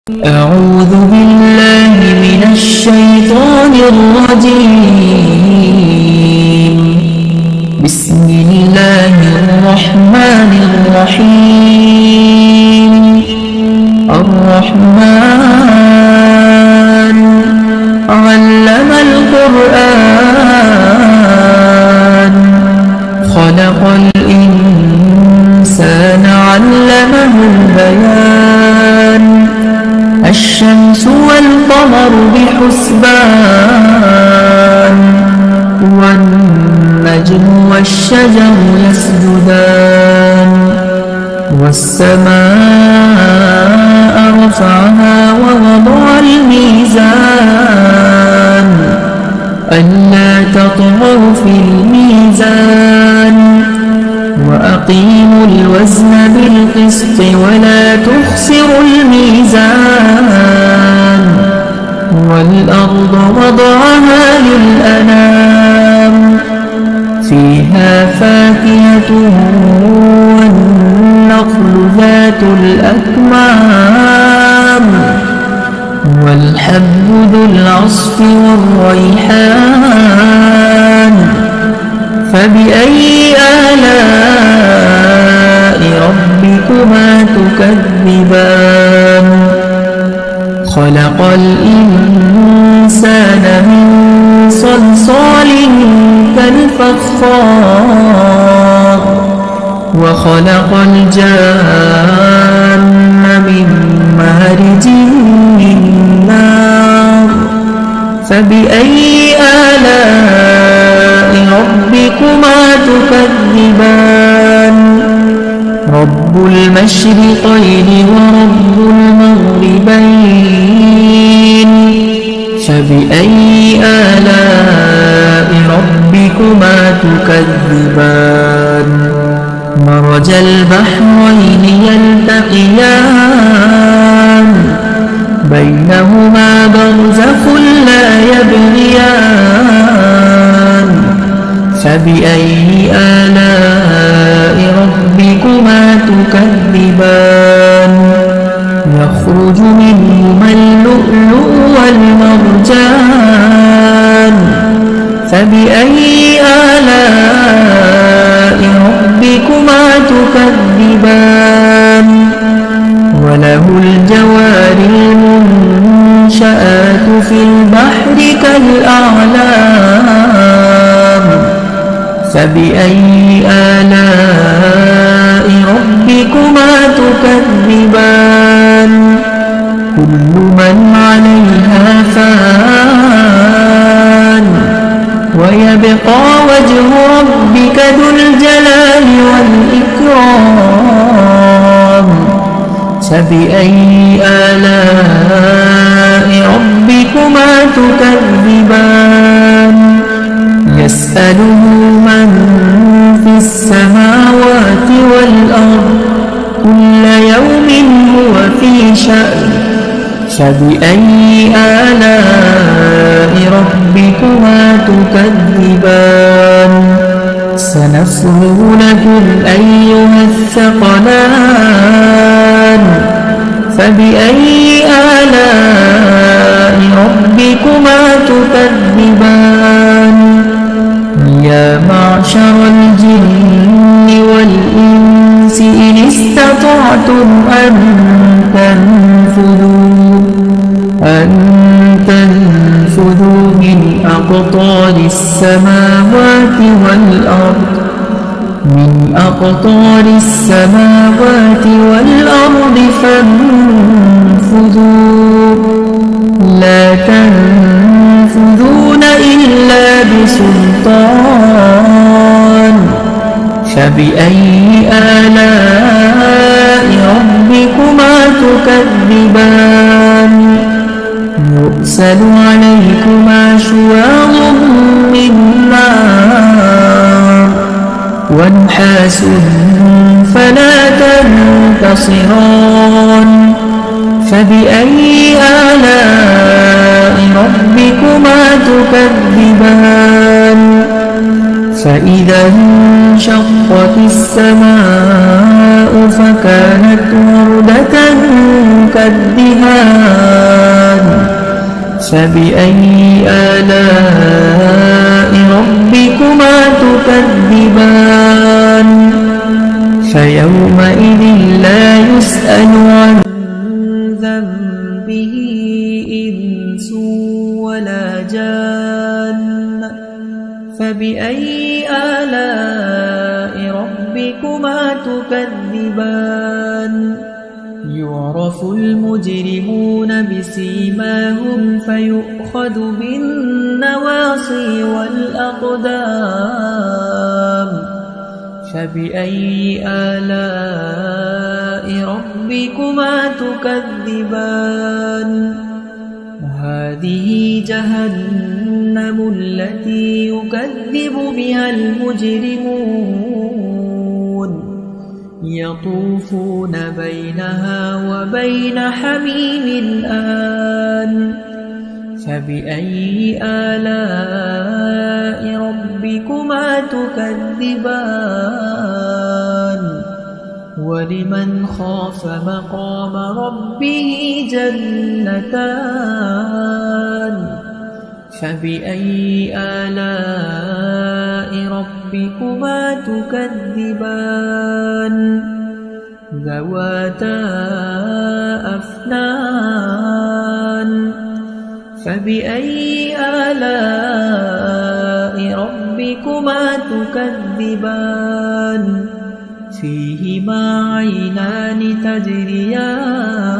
أعوذ بالله من الشيطان الرجيم. بسم الله الرحمن الرحيم. الرحمن علم القرآن خلق الإنسان علمه البيان. الشمس والقمر بحسبان والنجم والشجر يسجدان. والسماء رفعها ووضع الميزان ألا تطغوا في الميزان وأقيموا الوزن بالقسط ولا تخسروا الميزان. والأرض وضعها للأنام فيها فاكهة والنخل ذات الأكمام والحب ذو العصف والريحان. فبأي آلاء ربكما تكذبان. خلق الإنسان من صلصال كالفخار وخلق الجان من مارج من نار. فبأي آلاء ربكما تكذبان. رب المشرقين ورب المغربين. فبأي آلاء ربكما تكذبان. مرج البحرين يلتقيان بينهما برزخ لا يبغيان. فبأي آلاء ربكما تكذبان. يخرج منهما اللؤلؤ والمرجان. فبأي آلاء ربكما تكذبان. وله الجوار المنشآت في البحر كالأعلام. فبأي آلاء ربكما تكذبان. كل من عليها فان ويبقى وجه ربك ذو الجلال والإكرام. فبأي آلاء ربكما تكذبان. يسأله من في السماوات والأرض كل يوم هو في شأن. فبأي آلاء ربكما تكذبان. سنفرغ لكم أيها الثقلان. فبأي آلاء ربكما تكذبان. يا معشر الجن والإنس إن استطعتم أن تنفذوا من أقطار السماوات والأرض فانفذوا لا تنفذون إلا بسلطان. فبأي آلاء ربكما تكذبان. يرسل عليكما شواظ من نار ونحاس فلا تنتصران. فبأي آلاء ربكما تكذبان. فإذا انشقت السماء فكانت وردة كالدهان فبأي آلاء ربكما تكذبان فيومئذ لا يسأل عن ذنبه إنس ولا جان فبأي آلاء ربكما تكذبان يعرف المجرمون بسيماهم فيؤخذ بالنواصي والأقدام فبأي آلاء ربكما تكذبان هذه جهنم التي يكذب بها المجرمون يطوفون بينها وبين حميم آن فبأي آلاء ربكما تكذبان ولمن خاف مقام ربه جنتان فبأي آلاء ربكما تكذبان ذواتا أفنان فبأي آلاء ربكما تكذبان فيهما عينان تجريان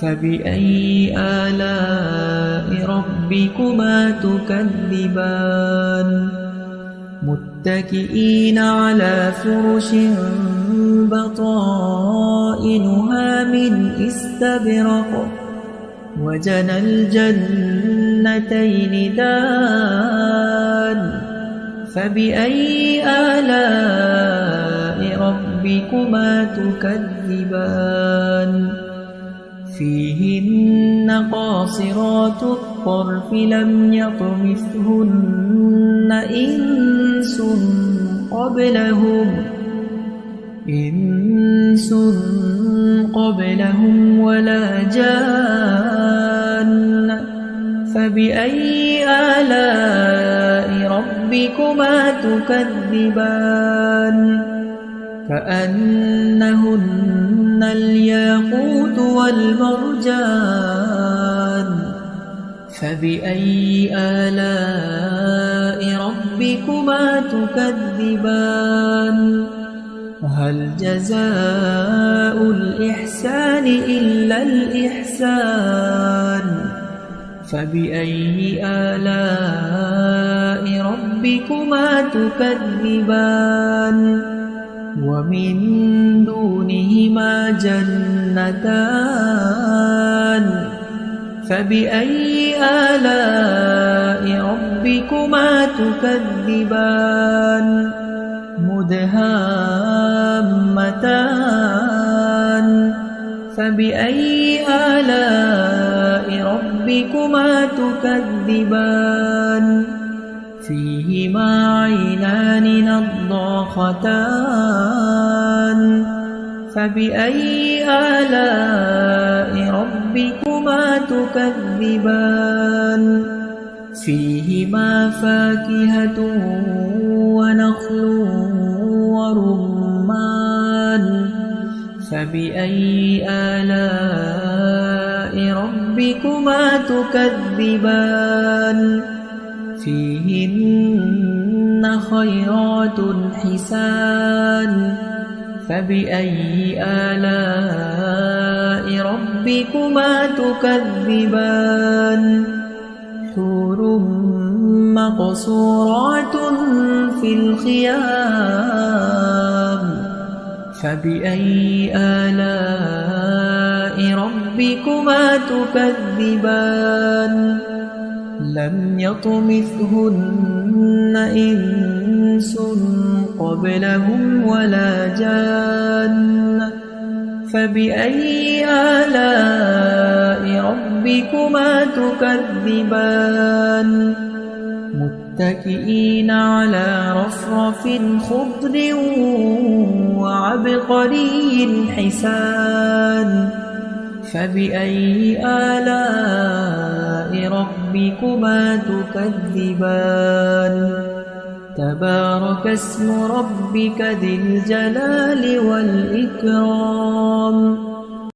فبأي آلاء ربكما تكذبان متكئين على فرش بطائنها من استبرق وجنى الجنتين دان فبأي آلاء ربكما تكذبان فيهن قاصرات الطرف لم يطمثهن إنس قبلهم ولا جان فبأي آلاء ربكما تكذبان كأنهن الياقوت والمرجان فبأي آلاء ربكما تكذبان هل جزاء الإحسان إلا الإحسان فبأي آلاء ربكما تكذبان ومن دونهما جنتان فبأي آلاء ربكما تكذبان مدهامتان فبأي آلاء ربكما تكذبان فيهما عينان نضاختان فبأي آلاء ربكما تكذبان فيهما فاكهة ونخل ورمان فبأي آلاء ربكما تكذبان فيهن خيرات حسان فبأي آلاء ربكما تكذبان حور مقصورات في الخيام فبأي آلاء ربكما تكذبان لم يطمثهن إنس قبلهم ولا جان فبأي آلاء ربكما تكذبان متكئين على رفرف خضر وعبقري حسان فبأي آلاء ربكما تكذبان تبارك اسم ربك ذي الجلال والإكرام